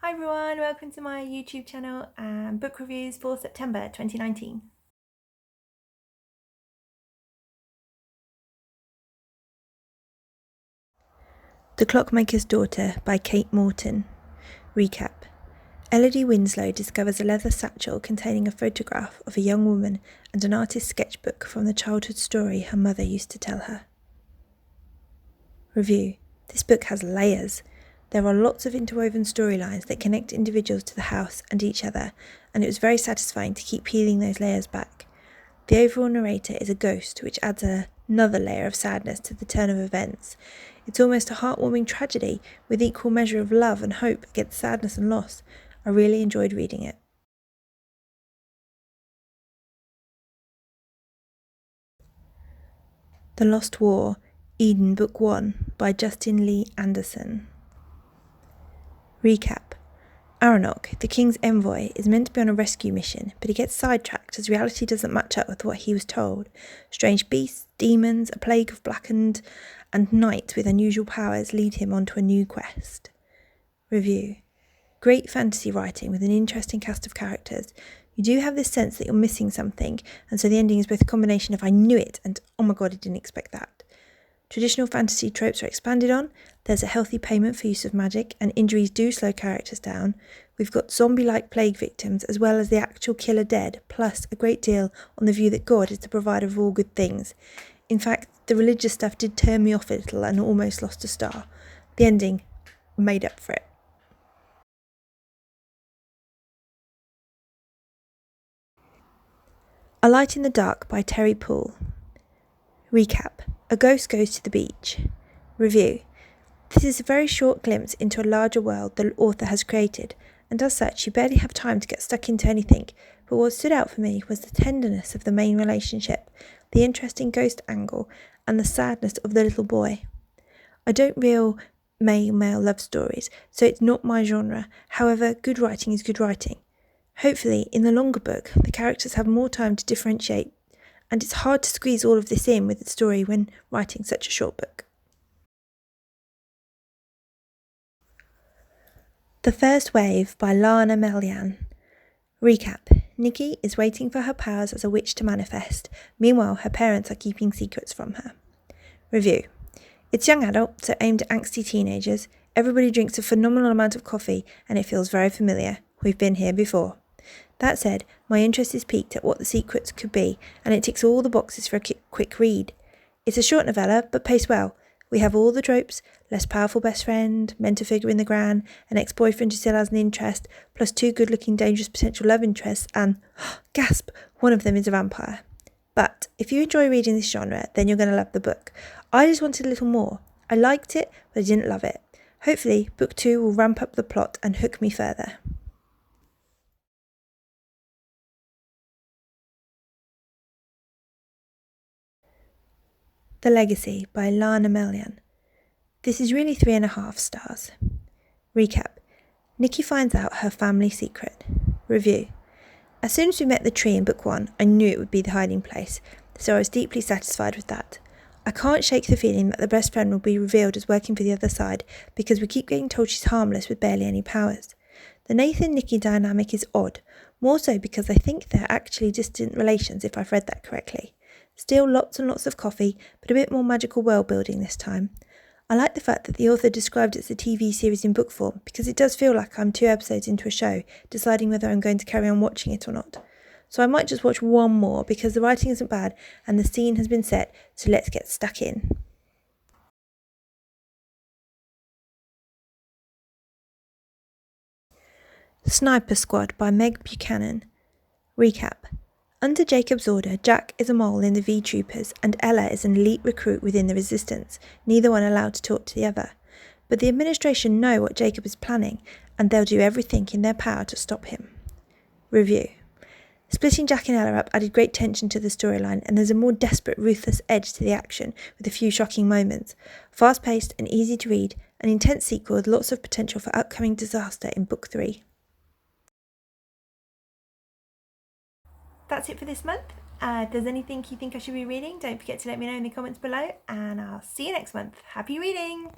Hi everyone, welcome to my YouTube channel and book reviews for September 2019. The Clockmakers Daughter by Kate Morton. Recap. Elodie Winslow discovers a leather satchel containing a photograph of a young woman and an artist's sketchbook from the childhood story her mother used to tell her. Review. This book has layers. There are lots of interwoven storylines that connect individuals to the house and each other, and it was very satisfying to keep peeling those layers back. The overall narrator is a ghost, which adds another layer of sadness to the turn of events. It's almost a heartwarming tragedy with equal measure of love and hope against sadness and loss. I really enjoyed reading it. The Lost War, Eden Book 1 by Justin Lee Anderson. Recap. Aronok, the king's envoy, is meant to be on a rescue mission, but he gets sidetracked as reality doesn't match up with what he was told. Strange beasts, demons, a plague of blackened, and knights with unusual powers lead him onto a new quest. Review. Great fantasy writing with an interesting cast of characters. You do have this sense that you're missing something, and so the ending is both a combination of I knew it and oh my god, I didn't expect that. Traditional fantasy tropes are expanded on, there's a healthy payment for use of magic, and injuries do slow characters down. We've got zombie-like plague victims as well as the actual killer dead, plus a great deal on the view that God is the provider of all good things. In fact, the religious stuff did turn me off a little and almost lost a star. The ending made up for it. A Light in the Dark by Terry Poole. Recap. A ghost goes to the beach. Review. This is a very short glimpse into a larger world the author has created, and as such you barely have time to get stuck into anything, but what stood out for me was the tenderness of the main relationship, the interesting ghost angle, and the sadness of the little boy. I don't read male love stories, so it's not my genre. However, good writing is good writing. Hopefully, in the longer book, the characters have more time to differentiate, and it's hard to squeeze all of this in with the story when writing such a short book. The First Wave by Lana Melian. Recap. Nikki is waiting for her powers as a witch to manifest. Meanwhile, her parents are keeping secrets from her. Review. It's young adult, so aimed at angsty teenagers. Everybody drinks a phenomenal amount of coffee, and it feels very familiar. We've been here before. That said, my interest is piqued at what the secrets could be, and it ticks all the boxes for a quick read. It's a short novella, but paced well. We have all the tropes: less powerful best friend, mentor figure in the gran, an ex-boyfriend who still has an interest, plus two good-looking dangerous potential love interests, and, gasp, one of them is a vampire. But if you enjoy reading this genre, then you're going to love the book. I just wanted a little more. I liked it, but I didn't love it. Hopefully, book 2 will ramp up the plot and hook me further. The Legacy by Lana Melian. This is really 3.5 stars. Recap. Nikki finds out her family secret. Review. As soon as we met the tree in book 1, I knew it would be the hiding place, so I was deeply satisfied with that. I can't shake the feeling that the best friend will be revealed as working for the other side, because we keep getting told she's harmless with barely any powers. The Nathan-Nikki dynamic is odd, more so because I think they're actually distant relations if I've read that correctly. Still lots and lots of coffee, but a bit more magical world building this time. I like the fact that the author described it as a TV series in book form, because it does feel like I'm 2 episodes into a show, deciding whether I'm going to carry on watching it or not. So I might just watch one more, because the writing isn't bad and the scene has been set, so let's get stuck in. Sniper Squad by Meg Buchanan. Recap. Under Jacob's order, Jack is a mole in the V-Troopers and Ella is an elite recruit within the Resistance, neither one allowed to talk to the other. But the administration know what Jacob is planning, and they'll do everything in their power to stop him. Review. Splitting Jack and Ella up added great tension to the storyline, and there's a more desperate, ruthless edge to the action, with a few shocking moments. Fast-paced and easy to read, an intense sequel with lots of potential for upcoming disaster in Book 3. That's it for this month. If there's anything you think I should be reading, don't forget to let me know in the comments below, and I'll see you next month. Happy reading!